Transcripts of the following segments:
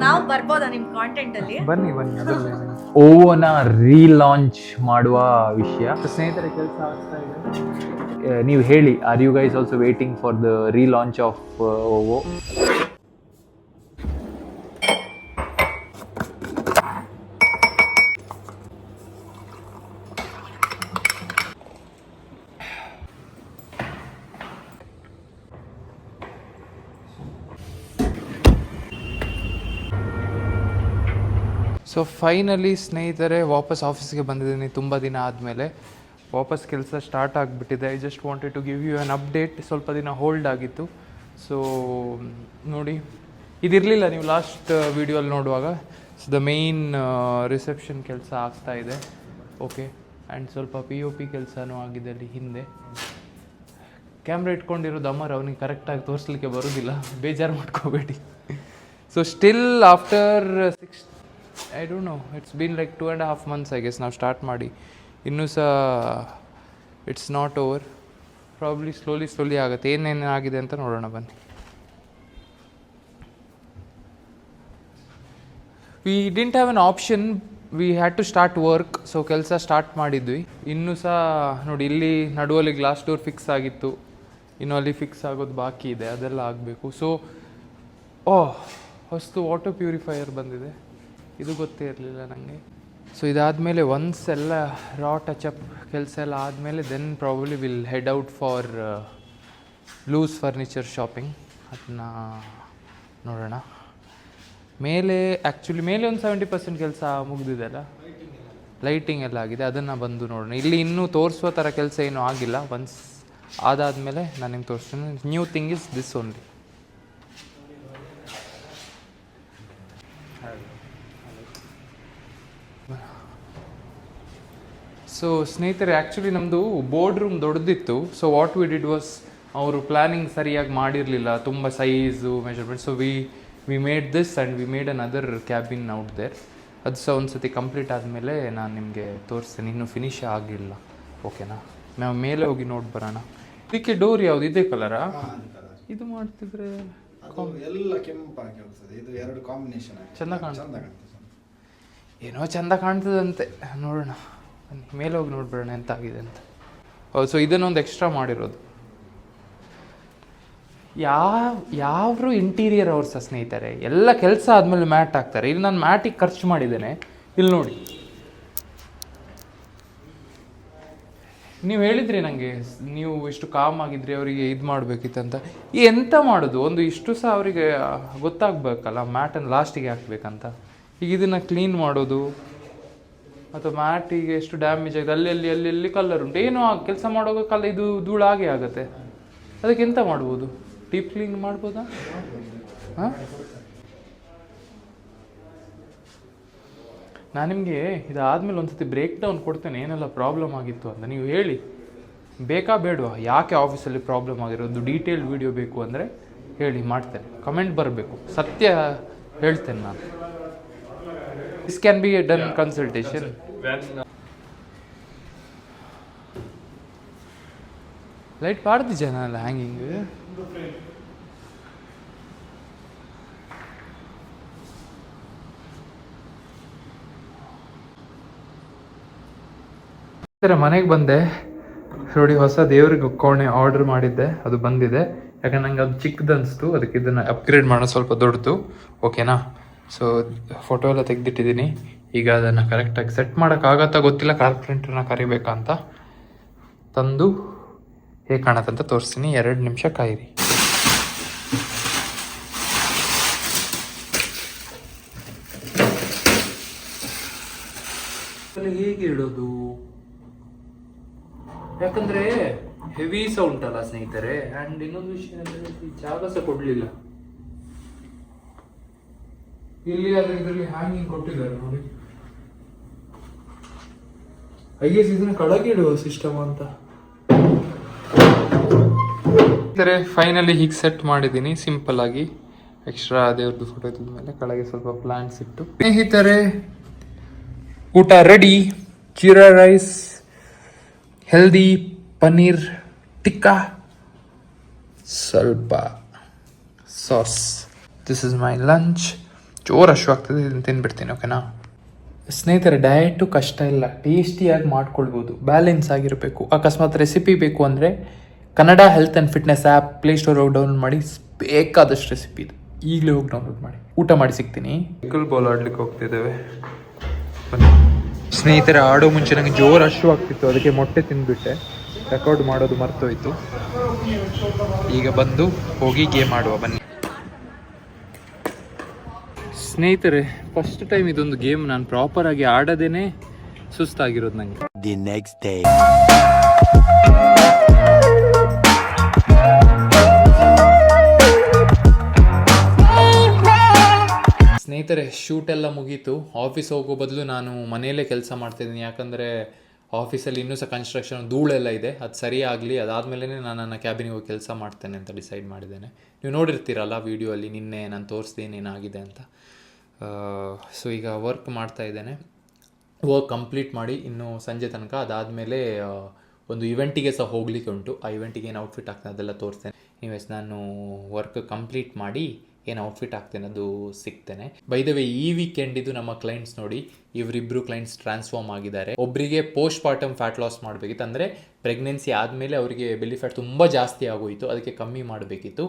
ನಾವು ಬರ್ಬೋದಾ ನಿಮ್ ಕಾಂಟೆಂಟ್ ಅಲ್ಲಿ? ಬನ್ನಿ ಅದರಲ್ಲಿ ಓವೋನ ರೀಲಾಂಚ್ ಮಾಡುವ ವಿಷಯ. ಸ್ನೇಹಿತರೆ ಕೆಲಸ ಆಗ್ತಾ ಇದೆ. ನೀವು ಹೇಳಿ, are you guys also waiting for the relaunch of Ovo? So finally ಸ್ನೇಹಿತರೆ ವಾಪಸ್ ಆಫೀಸ್ಗೆ ಬಂದಿದ್ದೀನಿ ತುಂಬ ದಿನ ಆದಮೇಲೆ. ವಾಪಸ್ ಕೆಲಸ ಸ್ಟಾರ್ಟ್ ಆಗಿಬಿಟ್ಟಿದೆ. I just wanted to give you an update. ಸ್ವಲ್ಪ ದಿನ ಹೋಲ್ಡ್ ಆಗಿತ್ತು. ಸೊ ನೋಡಿ, ಇದಿರಲಿಲ್ಲ ನೀವು ಲಾಸ್ಟ್ ವೀಡಿಯೋಲ್ಲಿ ನೋಡುವಾಗ. ಸೊ ದ ಮೇಯ್ನ್ ರಿಸೆಪ್ಷನ್ ಕೆಲಸ ಆಗ್ತಾ ಇದೆ. ಓಕೆ, ಆ್ಯಂಡ್ ಸ್ವಲ್ಪ POP ಕೆಲಸನೂ ಆಗಿದೆ ಅಲ್ಲಿ ಹಿಂದೆ. ಕ್ಯಾಮ್ರಾ ಇಟ್ಕೊಂಡಿರೋದು ಅಮರ್, ಅವನಿಗೆ ಕರೆಕ್ಟಾಗಿ ತೋರಿಸ್ಲಿಕ್ಕೆ ಬರೋದಿಲ್ಲ, ಬೇಜಾರು ಮಾಡ್ಕೋಬೇಡಿ. So still after I don't know, it's been like 2.5 months I guess ನಾವು ಸ್ಟಾರ್ಟ್ ಮಾಡಿ. ಇನ್ನೂ ಸಹ it's not over. Probably slowly ಆಗುತ್ತೆ. ಏನೇನು ಆಗಿದೆ ಅಂತ ನೋಡೋಣ ಬನ್ನಿ. We didn't have an option, we had to start work. So ಕೆಲಸ ಸ್ಟಾರ್ಟ್ ಮಾಡಿದ್ವಿ. ಇನ್ನೂ ಸಹ ನೋಡಿ, ಇಲ್ಲಿ ನಡುವಲ್ಲಿ ಗ್ಲಾಸ್ ಡೋರ್ ಫಿಕ್ಸ್ ಆಗಿತ್ತು, ಇನ್ನೂ ಅಲ್ಲಿ ಫಿಕ್ಸ್ ಆಗೋದು ಬಾಕಿ ಇದೆ, ಅದೆಲ್ಲ ಆಗಬೇಕು. ಸೊ ಹೊಸ್ತು ವಾಟರ್ ಪ್ಯೂರಿಫೈಯರ್ ಬಂದಿದೆ, ಇದು ಗೊತ್ತೇ ಇರಲಿಲ್ಲ ನನಗೆ. ಸೊ ಇದಾದಮೇಲೆ ಒನ್ಸ್ ಎಲ್ಲ ರಾ ಟಚಪ್ ಕೆಲಸ ಎಲ್ಲ ಆದಮೇಲೆ then probably will head out for loose furniture shopping. ಅದನ್ನ ನೋಡೋಣ. ಮೇಲೆ ಆ್ಯಕ್ಚುಲಿ ಮೇಲೆ ಒಂದು 70% ಕೆಲಸ ಮುಗಿದಿದೆ ಅಲ್ಲ, ಲೈಟಿಂಗ್ ಎಲ್ಲ ಆಗಿದೆ, ಅದನ್ನು ಬಂದು ನೋಡೋಣ. ಇಲ್ಲಿ ಇನ್ನೂ ತೋರಿಸುವ ಥರ ಕೆಲಸ ಏನೂ ಆಗಿಲ್ಲ. ಒನ್ಸ್ ಅದಾದಮೇಲೆ ನಾನು ನಿಮ್ಗೆ ತೋರಿಸ್ತೀನಿ. New thing is this only. So ಸ್ನೇಹಿತರೆ, ಆ್ಯಕ್ಚುಲಿ ನಮ್ಮದು ಬೋರ್ಡ್ ರೂಮ್ ದೊಡ್ಡದಿತ್ತು. So what we did was, ಅವರು ಪ್ಲ್ಯಾನಿಂಗ್ ಸರಿಯಾಗಿ ಮಾಡಿರಲಿಲ್ಲ, ತುಂಬ size measurement. So we made this and we made another cabin out there. ಅದು ಸಹ ಒಂದು ಸತಿ ಕಂಪ್ಲೀಟ್ ಆದಮೇಲೆ ನಾನು ನಿಮಗೆ ತೋರಿಸ್ತೇನೆ. ಇನ್ನೂ ಫಿನಿಶ್ ಆಗಿಲ್ಲ. ಓಕೆನಾ, ನಾವು ಮೇಲೆ ಹೋಗಿ ನೋಡಿ ಬರೋಣ. ಇದಕ್ಕೆ ಡೋರ್ ಯಾವುದು ಇದೇ ಕಲರಾ? ಇದು ಮಾಡ್ತಿದ್ರೆ ಎಲ್ಲ ಕೆಂಪಾಗಿ ಕಾಣಿಸ್ತದೆ. ಇದು ಎರಡು ಕಾಂಬಿನೇಷನ್ ಚೆಂದ ಕಾಣ್ತದೆ, ಏನೋ ಚೆಂದ ಕಾಣ್ತದಂತೆ. ನೋಡೋಣ, ಮೇಲೆ ಹೋಗಿ ನೋಡ್ಬಿಡೋಣ ಎಂತ ಆಗಿದೆ ಅಂತ. ಸೊ ಇದನ್ನೊಂದು ಎಕ್ಸ್ಟ್ರಾ ಮಾಡಿರೋದು. ಯಾವ್ರು ಇಂಟೀರಿಯರ್ ಅವ್ರು ಸಹ ಸ್ನೇಹಿತರೆ ಎಲ್ಲ ಕೆಲಸ ಆದಮೇಲೆ ಮ್ಯಾಟ್ ಹಾಕ್ತಾರೆ. ಇಲ್ಲಿ ನಾನು ಮ್ಯಾಟಿಗೆ ಖರ್ಚು ಮಾಡಿದ್ದೇನೆ. ಇಲ್ಲಿ ನೋಡಿ, ನೀವು ಹೇಳಿದ್ರಿ ನನಗೆ, ನೀವು ಇಷ್ಟು ಕಾಮ್ ಆಗಿದ್ರಿ, ಅವರಿಗೆ ಇದು ಮಾಡಬೇಕಿತ್ತಂತ. ಎಂತ ಮಾಡೋದು, ಒಂದು ಇಷ್ಟು ಸಹ ಅವರಿಗೆ ಗೊತ್ತಾಗಬೇಕಲ್ಲ ಮ್ಯಾಟನ್ನು ಲಾಸ್ಟಿಗೆ ಹಾಕ್ಬೇಕಂತ. ಈಗ ಇದನ್ನು ಕ್ಲೀನ್ ಮಾಡೋದು ಅಥವಾ ಮ್ಯಾಟಿಗೆ ಎಷ್ಟು ಡ್ಯಾಮೇಜ್ ಆಗಿದೆ, ಅಲ್ಲಿ ಕಲ್ಲರ್ ಉಂಟು, ಏನೋ ಕೆಲಸ ಮಾಡುವಾಗ ಇದು ಧೂಳಾಗೆ ಆಗುತ್ತೆ. ಅದಕ್ಕೆ ಎಂತ ಮಾಡ್ಬೋದು? ಡೀಪ್ ಕ್ಲೀನ್ ಮಾಡ್ಬೋದಾ? ಹಾಂ, ನಾನು ನಿಮಗೆ ಇದಾದಮೇಲೆ ಒಂದು ಸತಿ ಬ್ರೇಕ್ ಡೌನ್ ಕೊಡ್ತೇನೆ, ಏನೆಲ್ಲ ಪ್ರಾಬ್ಲಮ್ ಆಗಿತ್ತು ಅಂತ. ನೀವು ಹೇಳಿ, ಬೇಕಾ ಬೇಡವಾ, ಯಾಕೆ ಆಫೀಸಲ್ಲಿ ಪ್ರಾಬ್ಲಮ್ ಆಗಿರೋದು, ಡೀಟೇಲ್ಡ್ ವೀಡಿಯೋ ಬೇಕು ಅಂದರೆ ಹೇಳಿ, ಮಾಡ್ತೇನೆ. ಕಮೆಂಟ್ ಬರಬೇಕು, ಸತ್ಯ ಹೇಳ್ತೇನೆ ನಾನು. This can be a done consultation. Light ಪಾಡ್ದು ಜನ ಅಲ್ಲ ಹ್ಯಾಂಗಿಂಗ್. ಮನೆಗೆ ಬಂದೆ ನೋಡಿ, ಹೊಸ ದೇವ್ರಿಗೆ ಕೋಣೆ ಆರ್ಡರ್ ಮಾಡಿದ್ದೆ, ಅದು ಬಂದಿದೆ. ಯಾಕಂದ್ರೆ ನಂಗೆ ಅದು ಚಿಕ್ಕದು ಅನಿಸ್ತು, ಅದಕ್ಕೆ ಇದನ್ನು ಅಪ್ಗ್ರೇಡ್ ಮಾಡೋದು ಸ್ವಲ್ಪ ದೊಡ್ಡದು. ಓಕೆನಾ? ಸೊ ಫೋಟೋ ಎಲ್ಲ ತೆಗೆದಿಟ್ಟಿದ್ದೀನಿ. ಈಗ ಅದನ್ನು ಕರೆಕ್ಟಾಗಿ ಸೆಟ್ ಮಾಡೋಕ್ಕಾಗತ್ತಾ ಗೊತ್ತಿಲ್ಲ, ಕಾರ್ಪೆಂಟ್ರನ್ನ ಕರಿಬೇಕಂತ. ತಂದು ಹೇಗೆ ಕಾಣತ್ತಂತ ತೋರಿಸ್ತೀನಿ. 2 ನಿಮಿಷ ಕಾಯಿರಿ. ಹೇಗೆ ಇಡೋದು, ಯಾಕಂದ್ರೆ ಹೆವಿ ಸೌಂಡ್ ಅಲ್ಲ ಸ್ನೇಹಿತರೆ. ಆ್ಯಂಡ್ ಇನ್ನೊಂದು ವಿಷಯ ಅಂದರೆ ಜಾಗ ಸಹ ಕೊಡಲಿಲ್ಲ. ಇಲ್ಲಿ ಆದ್ರೆ ಇದರಲ್ಲಿ ಹ್ಯಾಂಗಿಂಗ್ ಕೊಟ್ಟಿದ್ದಾರೆ ನೋಡಿ. ಇದನ್ನ ಕೆಳಗೆ ಇಡುವ ಸಿಸ್ಟಮ್ ಅಂತ. ಫೈನಲಿ ಹೀಗೆ ಸೆಟ್ ಮಾಡಿದ್ದೀನಿ ಸಿಂಪಲ್ ಆಗಿ. ಎಕ್ಸ್ಟ್ರಾ ದೇವ್ರದ್ದು ಫೋಟೋ ಇದ್ಮೇಲೆ ಕೆಳಗೆ ಸ್ವಲ್ಪ ಪ್ಲಾಂಟ್ಸ್ ಇಟ್ಟು. ಸ್ನೇಹಿತರೆ, ಊಟ ready. Jeera rice, healthy paneer tikka, ಸ್ವಲ್ಪ sauce. This is my lunch. ಜೋರು ಹಶು ಆಗ್ತದೆ, ಇದನ್ನು ತಿಂದ್ಬಿಡ್ತೀನಿ. ಓಕೆನಾ ಸ್ನೇಹಿತರೆ, ಡಯಟು ಕಷ್ಟ ಇಲ್ಲ, ಟೇಸ್ಟಿಯಾಗಿ ಮಾಡ್ಕೊಳ್ಬೋದು, ಬ್ಯಾಲೆನ್ಸ್ ಆಗಿರಬೇಕು. ಅಕಸ್ಮಾತ್ ರೆಸಿಪಿ ಬೇಕು ಅಂದರೆ Kannada health and fitness app Play Store ಹೋಗಿ ಡೌನ್ಲೋಡ್ ಮಾಡಿ, ಬೇಕಾದಷ್ಟು ರೆಸಿಪಿ ಇದೆ. ಈಗಲೇ ಹೋಗಿ ಡೌನ್ಲೋಡ್ ಮಾಡಿ. ಊಟ ಮಾಡಿ ಸಿಗ್ತೀನಿ. ಪಿಕಲ್ ಬಾಲ್ ಆಡ್ಲಿಕ್ಕೆ ಹೋಗ್ತಿದ್ದೇವೆ. ಸ್ನೇಹಿತರೆ, ಆಡೋ ಮುಂಚೆ ನನಗೆ ಜೋರು ಹಶು ಆಗ್ತಿತ್ತು, ಅದಕ್ಕೆ ಮೊಟ್ಟೆ ತಿಂದುಬಿಟ್ಟೆ. ರೆಕಾರ್ಡ್ ಮಾಡೋದು ಮರ್ತೋಯ್ತು. ಈಗ ಬಂದು ಹೋಗಿ ಗೇಮ್ ಆಡುವ ಬನ್ನಿ. ಸ್ನೇಹಿತರೆ, ಫಸ್ಟ್ ಟೈಮ್ ಇದೊಂದು ಗೇಮ್ ನಾನು ಪ್ರಾಪರಾಗಿ ಆಡೋದೇನೆ ಸುಸ್ತಾಗಿರೋದು ನನಗೆ. The next day. ಸ್ನೇಹಿತರೆ, ಶೂಟ್ ಎಲ್ಲ ಮುಗೀತು. ಆಫೀಸ್ ಹೋಗೋ ಬದಲು ನಾನು ಮನೆಯಲ್ಲೇ ಕೆಲಸ ಮಾಡ್ತಾಯಿದ್ದೀನಿ. ಯಾಕಂದರೆ ಆಫೀಸಲ್ಲಿ ಇನ್ನೂ ಸಹ ಕನ್ಸ್ಟ್ರಕ್ಷನ್ ಧೂಳೆಲ್ಲ ಇದೆ, ಅದು ಸರಿ ಆಗಲಿ, ಅದಾದಮೇಲೆ ನಾನು ನನ್ನ ಕ್ಯಾಬಿನಿಗೆ ಹೋಗಿ ಕೆಲಸ ಮಾಡ್ತೇನೆ ಅಂತ ಡಿಸೈಡ್ ಮಾಡಿದ್ದೇನೆ. ನೀವು ನೋಡಿರ್ತೀರಲ್ಲ ವೀಡಿಯೋ ಅಲ್ಲಿ, ನಿನ್ನೆ ನಾನು ತೋರಿಸ್ತೀನಿ ಏನಾಗಿದೆ ಅಂತ. ಸೊ ಈಗ ವರ್ಕ್ ಮಾಡ್ತಾ ಇದ್ದೇನೆ. ವರ್ಕ್ ಕಂಪ್ಲೀಟ್ ಮಾಡಿ ಇನ್ನು ಸಂಜೆ ತನಕ, ಅದಾದಮೇಲೆ ಒಂದು ಇವೆಂಟಿಗೆ ಸಹ ಹೋಗಲಿಕ್ಕೆ ಉಂಟು. ಆ ಇವೆಂಟಿಗೆ ಏನು ಔಟ್ಫಿಟ್ ಆಗ್ತದೆ ಅದೆಲ್ಲ ತೋರಿಸ್ತೇನೆ. ನೀವೇಸ್ ನಾನು ವರ್ಕ್ ಕಂಪ್ಲೀಟ್ ಮಾಡಿ ಏನು ಔಟ್ಫಿಟ್ ಆಗ್ತೇನೆ ಅದು ಸಿಗ್ತೇನೆ. ಬೈ ದ ವೇ, ಈ ವೀಕೆಂಡಿದು ನಮ್ಮ ಕ್ಲೈಂಟ್ಸ್ ನೋಡಿ, ಇವರಿಬ್ಬರು ಕ್ಲೈಂಟ್ಸ್ ಟ್ರಾನ್ಸ್ಫಾರ್ಮ್ ಆಗಿದ್ದಾರೆ. ಒಬ್ಬರಿಗೆ ಪೋಸ್ಟ್ ಪಾರ್ಟಮ್ ಫ್ಯಾಟ್ ಲಾಸ್ ಮಾಡಬೇಕಿತ್ತು, ಅಂದರೆ ಪ್ರೆಗ್ನೆನ್ಸಿ ಆದಮೇಲೆ ಅವರಿಗೆ ಬೆಲ್ಲಿ ಫ್ಯಾಟ್ ತುಂಬ ಜಾಸ್ತಿ ಆಗೋಯಿತು, ಅದಕ್ಕೆ ಕಮ್ಮಿ ಮಾಡಬೇಕಿತ್ತು.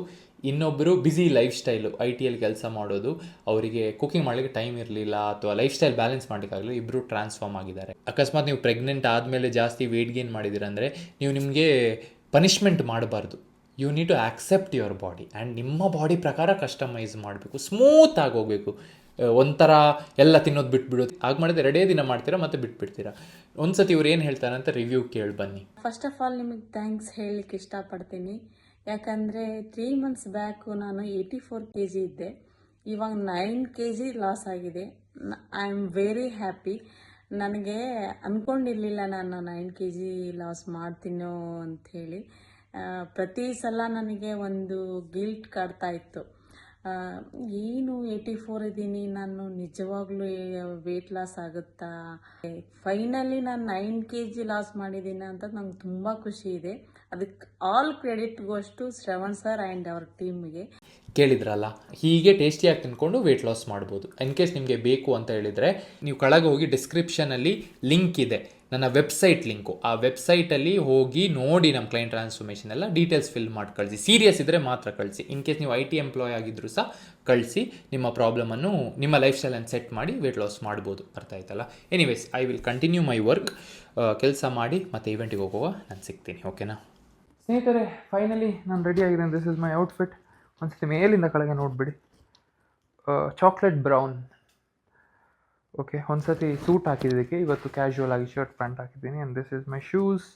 ಇನ್ನೊಬ್ಬರು ಬ್ಯುಸಿ ಲೈಫ್ ಸ್ಟೈಲು, IT ಯಲ್ಲಿ ಕೆಲಸ ಮಾಡೋದು, ಅವರಿಗೆ ಕುಕಿಂಗ್ ಮಾಡಲಿಕ್ಕೆ ಟೈಮ್ ಇರಲಿಲ್ಲ ಅಥವಾ ಲೈಫ್ ಸ್ಟೈಲ್ ಬ್ಯಾಲೆನ್ಸ್ ಮಾಡಲಿಕ್ಕಾಗಲಿಲ್ಲ. ಇಬ್ಬರು ಟ್ರಾನ್ಸ್ಫಾರ್ಮ್ ಆಗಿದ್ದಾರೆ. ಅಕಸ್ಮಾತ್ ನೀವು ಪ್ರೆಗ್ನೆಂಟ್ ಆದಮೇಲೆ ಜಾಸ್ತಿ ವೆಯ್ಟ್ ಗೇನ್ ಮಾಡಿದ್ದೀರ ಅಂದರೆ ನೀವು ನಿಮಗೆ ಪನಿಷ್ಮೆಂಟ್ ಮಾಡಬಾರ್ದು. You need to accept your body and ನಿಮ್ಮ ಬಾಡಿ ಪ್ರಕಾರ ಕಸ್ಟಮೈಸ್ ಮಾಡಬೇಕು, ಸ್ಮೂತಾಗಿ ಹೋಗಬೇಕು. ಒಂಥರ ಎಲ್ಲ ತಿನ್ನೋದು ಬಿಟ್ಬಿಡೋದು ಹಾಗೆ ಮಾಡಿದ್ರೆ 2 ದಿನ ಮಾಡ್ತೀರಾ ಮತ್ತೆ ಬಿಟ್ಬಿಡ್ತೀರಾ. ಒಂದ್ಸತಿ ಇವ್ರು ಏನು ಹೇಳ್ತಾರೆ ಅಂತ ರಿವ್ಯೂ ಕೇಳಿ ಬನ್ನಿ. ಫಸ್ಟ್ ಆಫ್ ಆಲ್ ನಿಮಗೆ ಥ್ಯಾಂಕ್ಸ್ ಹೇಳಲಿಕ್ಕೆ ಇಷ್ಟಪಡ್ತೀನಿ. ಯಾಕಂದರೆ 3 months ಬ್ಯಾಕು ನಾನು 84 kg ಇದ್ದೆ, ಇವಾಗ 9 kg ಲಾಸ್ ಆಗಿದೆ. I am very happy. ನನಗೆ ಅಂದ್ಕೊಂಡಿರಲಿಲ್ಲ ನಾನು 9 kg ಲಾಸ್ ಮಾಡ್ತೀನೋ ಅಂಥೇಳಿ. ಪ್ರತಿ ಸಲ ನನಗೆ ಒಂದು ಗಿಲ್ಟ್ ಕಾಡ್ತಾ ಇತ್ತು, ಏನು 84 ಇದ್ದೀನಿ ನಾನು, ನಿಜವಾಗ್ಲೂ ವೆಯ್ಟ್ ಲಾಸ್ ಆಗುತ್ತಾ. ಫೈನಲಿ ನಾನು 9 kg ಲಾಸ್ ಮಾಡಿದ್ದೀನಿ ಅಂತ ನಂಗೆ ತುಂಬ ಖುಷಿ ಇದೆ. ಅದಕ್ಕೆ all credit goes to Shravan sir and ಅವರ್ ಟೀಮ್ಗೆ. ಕೇಳಿದ್ರಲ್ಲ, ಹೀಗೆ ಟೇಸ್ಟಿಯಾಗಿ ತಿನ್ಕೊಂಡು ವೆಯ್ಟ್ ಲಾಸ್ ಮಾಡ್ಬೋದು. ಇನ್ ಕೇಸ್ ನಿಮಗೆ ಬೇಕು ಅಂತ ಹೇಳಿದರೆ ನೀವು ಕೆಳಗೆ ಹೋಗಿ ಡಿಸ್ಕ್ರಿಪ್ಷನಲ್ಲಿ ಲಿಂಕ್ ಇದೆ, ನನ್ನ ವೆಬ್ಸೈಟ್ ಲಿಂಕು. ಆ ವೆಬ್ಸೈಟಲ್ಲಿ ಹೋಗಿ ನೋಡಿ ನಮ್ಮ ಕ್ಲೈಂಟ್ ಟ್ರಾನ್ಸ್ಫಾರ್ಮೇಷನ್ ಎಲ್ಲ ಡೀಟೇಲ್ಸ್ ಫಿಲ್ ಮಾಡಿ ಕಳಿಸಿ. ಸೀರಿಯಸ್ ಇದ್ದರೆ ಮಾತ್ರ ಕಳಿಸಿ. ಇನ್ ಕೇಸ್ ನೀವು IT ಎಂಪ್ಲಾಯ್ ಆಗಿದ್ದರೂ ಸಹ ಕಳಿಸಿ. ನಿಮ್ಮ ಪ್ರಾಬ್ಲಮನ್ನು, ನಿಮ್ಮ ಲೈಫ್ ಸ್ಟೈಲನ್ನು ಸೆಟ್ ಮಾಡಿ ವೆಯ್ಟ್ ಲಾಸ್ ಮಾಡ್ಬೋದು. ಅರ್ಥ ಆಯ್ತಲ್ಲ? Anyways, I will continue my work. ಕೆಲಸ ಮಾಡಿ ಮತ್ತು ಇವೆಂಟಿಗೆ ಹೋಗುವಾಗ ನಾನು ಸಿಗ್ತೀನಿ. ಓಕೆನಾ ಸ್ನೇಹಿತರೆ? ಫೈನಲಿ ನಾನು ರೆಡಿ ಆಗಿದ್ದೇನೆ. This is my outfit. ಒಂದ್ಸತಿ ಮೇಲಿಂದ ಕೆಳಗೆ ನೋಡಿಬಿಡಿ. Chocolate brown. ಓಕೆ, ಒಂದ್ಸತಿ ಸೂಟ್ ಹಾಕಿದ್ದಕ್ಕೆ ಇವತ್ತು ಕ್ಯಾಶುವಲ್ ಆಗಿ ಶರ್ಟ್ ಪ್ಯಾಂಟ್ ಹಾಕಿದ್ದೀನಿ. And this is my shoes.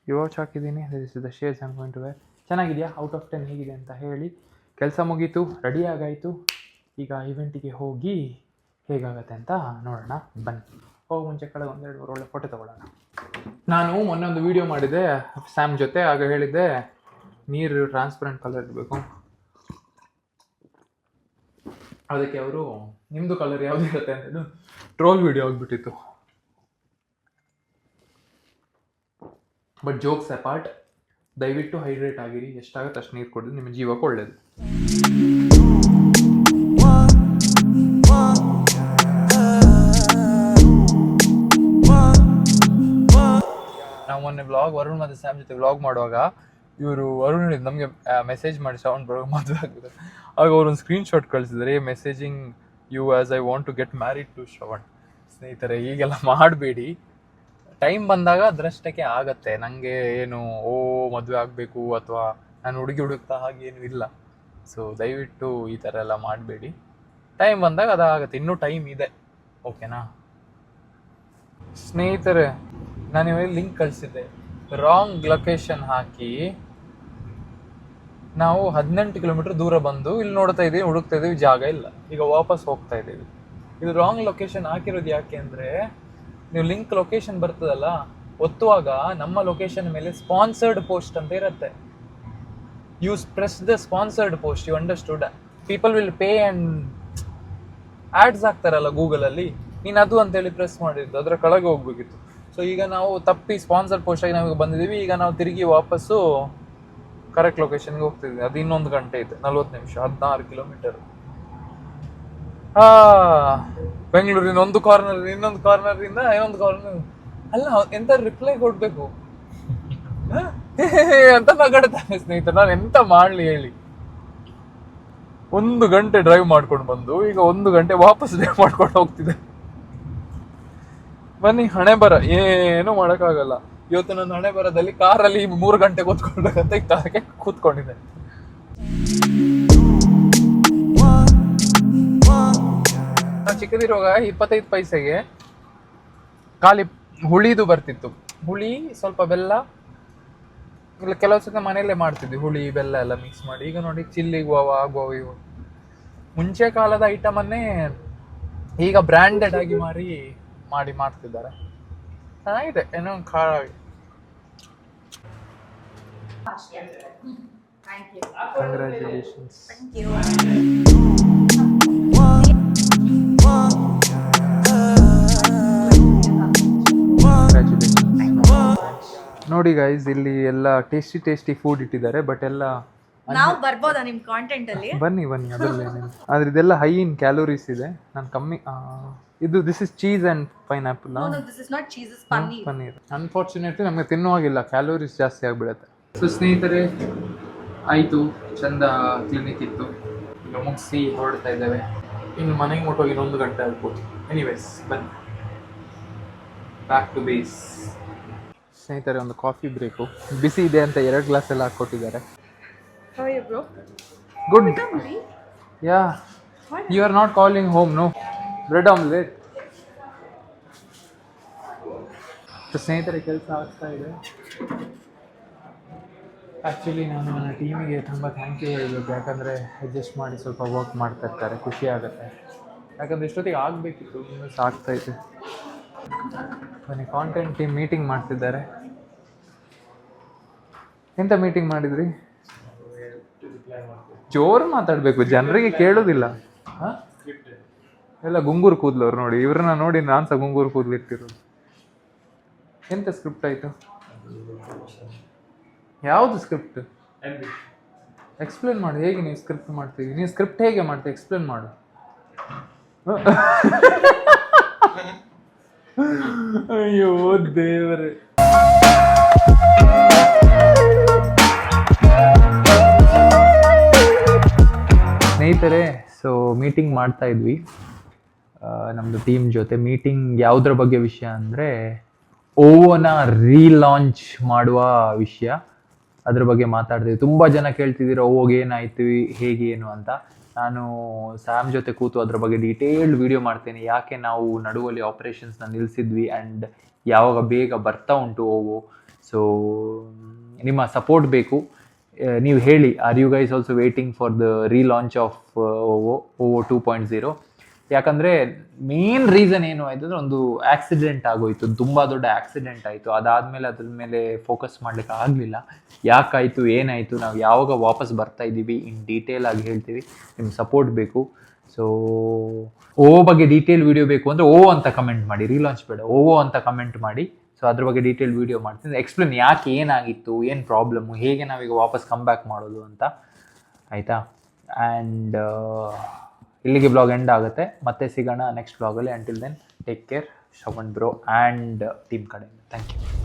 ಈ ವಾಚ್ ಹಾಕಿದ್ದೀನಿ. This is the shades I am going to wear. ಚೆನ್ನಾಗಿದೆಯಾ? ಔಟ್ ಆಫ್ 10 ಹೇಗಿದೆ ಅಂತ ಹೇಳಿ. ಕೆಲಸ ಮುಗೀತು, ರೆಡಿ ಆಗಾಯಿತು. ಈಗ ಇವೆಂಟಿಗೆ ಹೋಗಿ ಹೇಗಾಗತ್ತೆ ಅಂತ ನೋಡೋಣ ಬನ್ನಿ. ಹೋಗಿ ಮುಂಚೆ ಕೆಳಗೆ 1-2 ಒಳ್ಳೆ ಫೋಟೋ ತೊಗೊಳ್ಳೋಣ. ನಾನು ಮೊನ್ನೆ ಒಂದು ವೀಡಿಯೋ ಮಾಡಿದ್ದೆ ಸ್ಯಾಮ್ ಜೊತೆ. ಆಗ ಹೇಳಿದ್ದೆ ನೀರು ಟ್ರಾನ್ಸ್ಪರೆಂಟ್ ಕಲರ್ ಇರಬೇಕು. ಅದಕ್ಕೆ ಅವರು ನಿಮ್ಮದು ಕಲರ್ ಯಾವುದು ಇರುತ್ತೆ ಅಂತ ಟ್ರೋಲ್ ವಿಡಿಯೋ ಆಗಿಬಿಟ್ಟಿತ್ತು. ಬಟ್ ಜೋಕ್ಸ್ ಅಪಾರ್ಟ್, ದಯವಿಟ್ಟು ಹೈಡ್ರೇಟ್ ಆಗಿರಿ. ಎಷ್ಟಾಗುತ್ತೆ ಅಷ್ಟು ನೀರು ಕುಡಿದ್ರೆ ನಿಮ್ಮ ಜೀವಕ್ಕೆ ಒಳ್ಳೆಯದು. ನಾವು ಮೊನ್ನೆ ವರುಣ್ ಮತ್ತು ಸ್ಯಾಮ್ ಜೊತೆ ವ್ಲಾಗ್ ಮಾಡುವಾಗ ಇವರು ವರುಣ್ ಹೇಳಿದ್ದು ನಮಗೆ ಮೆಸೇಜ್ ಮಾಡಿ ಶ್ರವಣ್ ಬರೋದು ಮದುವೆ ಆಗ್ಬೇಕು. ಆಗ ಅವರು ಒಂದು ಸ್ಕ್ರೀನ್ಶಾಟ್ ಕಳಿಸಿದ್ದಾರೆ, messaging you as I want to get married to Shravan. ಸ್ನೇಹಿತರೆ, ಈಗೆಲ್ಲ ಮಾಡಬೇಡಿ. ಟೈಮ್ ಬಂದಾಗ ಅದರಷ್ಟಕ್ಕೆ ಆಗತ್ತೆ. ನನಗೆ ಏನು ಮದುವೆ ಆಗಬೇಕು ಅಥವಾ ನಾನು ಹುಡುಕ್ತಾ ಹಾಗೇನು ಇಲ್ಲ. ಸೊ ದಯವಿಟ್ಟು ಈ ಥರ ಎಲ್ಲ ಮಾಡಬೇಡಿ. ಟೈಮ್ ಬಂದಾಗ ಅದಾಗತ್ತೆ. ಇನ್ನೂ ಟೈಮ್ ಇದೆ. ಓಕೆನಾ ಸ್ನೇಹಿತರೆ? ನಾನು ಇವಾಗ ಲಿಂಕ್ ಕಳಿಸಿದ್ದೆ, ರಾಂಗ್ ಲೊಕೇಶನ್ ಹಾಕಿ ನಾವು 18 ಕಿಲೋಮೀಟರ್ ದೂರ ಬಂದು ಇಲ್ಲಿ ನೋಡ್ತಾ ಇದ್ದೀವಿ, ಹುಡುಕ್ತಾ ಇದ್ದೀವಿ, ಜಾಗ ಇಲ್ಲ. ಈಗ ವಾಪಸ್ ಹೋಗ್ತಾ ಇದ್ದೀವಿ. ಇದು ರಾಂಗ್ ಲೊಕೇಶನ್ ಹಾಕಿರೋದು ಯಾಕೆ ಅಂದರೆ, ನೀವು ಲಿಂಕ್ ಲೊಕೇಶನ್ ಬರ್ತದಲ್ಲ, ಒತ್ತುವಾಗ ನಮ್ಮ ಲೊಕೇಶನ್ ಮೇಲೆ ಸ್ಪಾನ್ಸರ್ಡ್ ಪೋಸ್ಟ್ ಅಂತ ಇರುತ್ತೆ. You press the sponsored post. You understood? People will pay and ads ಹಾಕ್ತಾರಲ್ಲ ಗೂಗಲಲ್ಲಿ, ನೀನು ಅದು ಅಂತೇಳಿ ಪ್ರೆಸ್ ಮಾಡಿದ್ದು, ಅದರ ಕೆಳಗೆ ಹೋಗ್ಬೇಕಿತ್ತು. ಸೊ ಈಗ ನಾವು ತಪ್ಪಿ ಸ್ಪಾನ್ಸರ್ ಪೋಸ್ಟಾಗಿ ನಮಗೆ ಬಂದಿದ್ದೀವಿ. ಈಗ ನಾವು ತಿರುಗಿ ವಾಪಸ್ಸು ಕರೆಕ್ಟ್ ಲೊಕೇಶನ್ಗೆ ಹೋಗ್ತಿದ್ವಿ. ಅದು ಇನ್ನೊಂದು ಗಂಟೆ ಇದೆ, 40 ನಿಮಿಷ, 16 ಕಿಲೋಮೀಟರ್. ಬೆಂಗಳೂರಿನ ಒಂದು ಕಾರ್ನರ್ ಇನ್ನೊಂದು ಕಾರ್ನರ್ ಇಂದ ಇನ್ನೊಂದು ಕಾರ್ನರ್ ಅಲ್ಲ ಎಂತ ರಿಪ್ಲೈ ಕೊಡ್ಬೇಕು ಅಂತ ನಗಡ್ತಾನೆ ಸ್ನೇಹಿತರೆ. ನಾನು ಎಂತ ಮಾಡ್ಲಿ ಹೇಳಿ, 1 ಗಂಟೆ ಡ್ರೈವ್ ಮಾಡ್ಕೊಂಡು ಬಂದು ಈಗ 1 ಗಂಟೆ ವಾಪಸ್ ಡ್ರೈವ್ ಮಾಡ್ಕೊಂಡು ಹೋಗ್ತಿದ್ದೆ. ಬನ್ನಿ, ಹಣೆ ಬರ ಏನು ಮಾಡಕ್ಕಾಗಲ್ಲ. ಇವತ್ತು ನನ್ನ ಹಣೆ ಬರದಲ್ಲಿ ಕಾರಲ್ಲಿ 3 ಗಂಟೆ ಕೂತ್ಕೊಳ್ಬೇಕಂತ ಈಗ ತಾರಕ್ಕೆ ಕೂತ್ಕೊಂಡಿದ್ದೆ. ನಾವು ಚಿಕ್ಕದಿರುವಾಗ 25 ಪೈಸೆಗೆ ಖಾಲಿ ಹುಳಿದು ಬರ್ತಿತ್ತು. ಹುಳಿ ಸ್ವಲ್ಪ ಬೆಲ್ಲ, ಇಲ್ಲ ಕೆಲವು ಸಲ ಮನೆಯಲ್ಲೇ ಮಾಡ್ತಿದ್ವಿ, ಹುಳಿ ಬೆಲ್ಲ ಎಲ್ಲ ಮಿಕ್ಸ್ ಮಾಡಿ. ಈಗ ನೋಡಿ ಚಿಲ್ಲಿ ಗೋವಾ ಇವು ಮುಂಚೆ ಕಾಲದ ಐಟಮ್ ಅನ್ನೇ ಈಗ ಬ್ರ್ಯಾಂಡೆಡ್ ಆಗಿ ಮಾಡಿ ಮಾಡ್ತಿದ್ದಾರೆ. ಚೆನ್ನಾಗಿದೆ, ಏನೋ ಖಾರ. ಕಂಗ್ರ್ಯಾಚುಲೇಷನ್ಸ್. ನೋಡಿ ಗೈಸ್, ಇಲ್ಲಿ ಎಲ್ಲ ಟೇಸ್ಟಿ ಫುಡ್ ಇಟ್ಟಿದ್ದಾರೆ. ಬಟ್ ಎಲ್ಲ ನಾವು ಬರ್ಬೋದಾ ನಿಮ್ ಕಾಂಟೆಂಟ್ ಅಲ್ಲಿ? ಬನ್ನಿ ಅದರಲ್ಲಿ ಆದ್ರೆ ಇದೆಲ್ಲ ಹೈ ಇನ್ ಕ್ಯಾಲೋರೀಸ್ ಇದೆ. ನಾನು ಕಮ್ಮಿ ಇದು this is cheese and pineapple. This is not cheese, is paneer. Unfortunately ನಮಗೆ ತಿನ್ನುವಾಗಿಲ್ಲ, ಕ್ಯಾಲೋರೀಸ್ ಜಾಸ್ತಿ ಆಗಿಬಿಡುತ್ತೆ. ಸೊ ಸ್ನೇಹಿತರೆ, ಆಯಿತು, ಚಂದ ಕ್ಲಿನಿಕ್ ಇತ್ತು, ಈಗ ಮುಗಿಸಿ ಹೊರಡ್ತಾ ಇದ್ದೇವೆ. ಇನ್ನು ಮನೆಗೆ ಮುಟ್ಟೋಗಿ 1 ಗಂಟೆ ಆಗ್ಬೋದು. ಎನಿವೇಸ್, ಬನ್ನಿ ಬ್ಯಾಕ್ ಟು ಬೇಸ್. ಸ್ನೇಹಿತರೆ, ಒಂದು ಕಾಫಿ ಬ್ರೇಕು. ಬಿಸಿ ಇದೆ ಅಂತ 2 ಗ್ಲಾಸ್ ಎಲ್ಲ ಹಾಕ್ಕೊಟ್ಟಿದ್ದಾರೆ. Good. Yeah, you are not calling home, no? Bread omelette. ಸ್ನೇಹಿತರೆ, ಕೆಲಸ ಆಗ್ತಾ ಇದೆ. ಆ್ಯಕ್ಚುಲಿ ನಾನು ನನ್ನ ಟೀಮಿಗೆ ತುಂಬ ಥ್ಯಾಂಕ್ ಯು ಹೇಳಬೇಕು. ಯಾಕಂದರೆ ಅಡ್ಜಸ್ಟ್ ಮಾಡಿ ಸ್ವಲ್ಪ ವರ್ಕ್ ಮಾಡ್ತಾ ಇರ್ತಾರೆ, ಖುಷಿ ಆಗುತ್ತೆ. ಯಾಕಂದರೆ ಇಷ್ಟೊತ್ತಿಗೆ ಆಗಬೇಕಿತ್ತು, ಇನ್ನೂ ಆಗ್ತಾಯಿದೆ. ಬನ್ನಿ, ಕಾಂಟೆಂಟ್ ಟೀಮ್ ಮೀಟಿಂಗ್ ಮಾಡ್ತಿದ್ದಾರೆ. ಎಂತ ಮೀಟಿಂಗ್ ಮಾಡಿದ್ರಿ? ಜೋರು ಮಾತಾಡಬೇಕು, ಜನರಿಗೆ ಕೇಳೋದಿಲ್ಲ. ಎಲ್ಲ ಗುಂಗೂರು ಕೂದಲವ್ರು ನೋಡಿ, ಇವ್ರನ್ನ ನೋಡಿ ನಾನು ಸಹ ಗುಂಗೂರು ಕೂದಲು ಇಟ್ಟಿರೋದು. ಎಂತ ಸ್ಕ್ರಿಪ್ಟ್ ಆಯಿತು? ಯಾವುದು ಸ್ಕ್ರಿಪ್ಟ್? ಎಕ್ಸ್ಪ್ಲೇನ್ ಮಾಡಿ. ಹೇಗೆ ನೀವು ಸ್ಕ್ರಿಪ್ಟ್ ಮಾಡ್ತೀವಿ? ನೀವು ಸ್ಕ್ರಿಪ್ಟ್ ಹೇಗೆ ಮಾಡ್ತೀವಿ? ಎಕ್ಸ್ಪ್ಲೇನ್ ಮಾಡು. ಅಯ್ಯೋ ದೇವರೇ. ಸ್ನೇಹಿತರೆ, ಸೊ ಮೀಟಿಂಗ್ ಮಾಡ್ತಾ ಇದ್ವಿ ನಮ್ಮದು ಟೀಮ್ ಜೊತೆ. ಮೀಟಿಂಗ್ ಯಾವುದ್ರ ಬಗ್ಗೆ ವಿಷಯ ಅಂದರೆ ಓವೋನ ರೀಲಾಂಚ್ ಮಾಡುವ ವಿಷಯ, ಅದ್ರ ಬಗ್ಗೆ ಮಾತಾಡ್ತೀವಿ. ತುಂಬ ಜನ ಕೇಳ್ತಿದ್ದೀರ ಓವೋಗೆ ಏನಾಯ್ತು, ಹೇಗೆ ಏನು ಅಂತ. ನಾನು ಸ್ಯಾಮ್ ಜೊತೆ ಕೂತು ಅದ್ರ ಬಗ್ಗೆ ಡೀಟೇಲ್ಡ್ ವಿಡಿಯೋ ಮಾಡ್ತೇನೆ. ಯಾಕೆ ನಾವು ನಡುವಲ್ಲಿ ಆಪ್ರೇಷನ್ಸ್ನ ನಿಲ್ಲಿಸಿದ್ವಿ ಆ್ಯಂಡ್ ಯಾವಾಗ ಬೇಗ ಬರ್ತಾ ಉಂಟು ಓವೋ. ಸೊ ನಿಮ್ಮ ಸಪೋರ್ಟ್ ಬೇಕು. ನೀವು ಹೇಳಿ, are you guys also waiting for the relaunch of Ovo 2.0? ಯಾಕಂದರೆ ಮೇನ್ ರೀಸನ್ ಏನು ಆಯಿತು ಅಂದರೆ, ಒಂದು ಆಕ್ಸಿಡೆಂಟ್ ಆಗೋಯಿತು, ತುಂಬ ದೊಡ್ಡ ಆಕ್ಸಿಡೆಂಟ್ ಆಯಿತು. ಅದಾದಮೇಲೆ ಅದ್ರ ಮೇಲೆ ಫೋಕಸ್ ಮಾಡಲಿಕ್ಕೆ ಆಗಲಿಲ್ಲ. ಯಾಕಾಯಿತು, ಏನಾಯಿತು, ನಾವು ಯಾವಾಗ ವಾಪಸ್ ಬರ್ತಾ ಇದ್ದೀವಿ, ಇನ್ ಡೀಟೇಲ್ ಆಗಿ ಹೇಳ್ತೀವಿ. ನಿಮ್ಮ ಸಪೋರ್ಟ್ ಬೇಕು. ಸೊ ಓವೋ ಬಗ್ಗೆ ಡೀಟೇಲ್ ವಿಡಿಯೋ ಬೇಕು ಅಂದರೆ ಓವೋ ಅಂತ ಕಮೆಂಟ್ ಮಾಡಿ, ರೀಲಾಂಚ್ ಬೇಡ, ಓವೋ ಅಂತ ಕಮೆಂಟ್ ಮಾಡಿ. ಸೊ ಅದ್ರ ಬಗ್ಗೆ ಡೀಟೇಲ್ ವಿಡಿಯೋ ಮಾಡ್ತೀನಿ, ಎಕ್ಸ್ಪ್ಲೇನ್ ಯಾಕೆ ಏನಾಗಿತ್ತು, ಏನು ಪ್ರಾಬ್ಲಮ್ಮು, ಹೇಗೆ ನಾವೀಗ ವಾಪಸ್ ಕಮ್ ಬ್ಯಾಕ್ ಮಾಡೋದು ಅಂತ. ಆಯಿತಾ? ಆ್ಯಂಡ್ ಇಲ್ಲಿಗೆ ಬ್ಲಾಗ್ ಎಂಡ್ ಆಗುತ್ತೆ. ಮತ್ತೆ ಸಿಗೋಣ ನೆಕ್ಸ್ಟ್ ಬ್ಲಾಗಲ್ಲಿ. Until then take care, Shravan bro and team ಕಡೆಯಿಂದ. Thank you.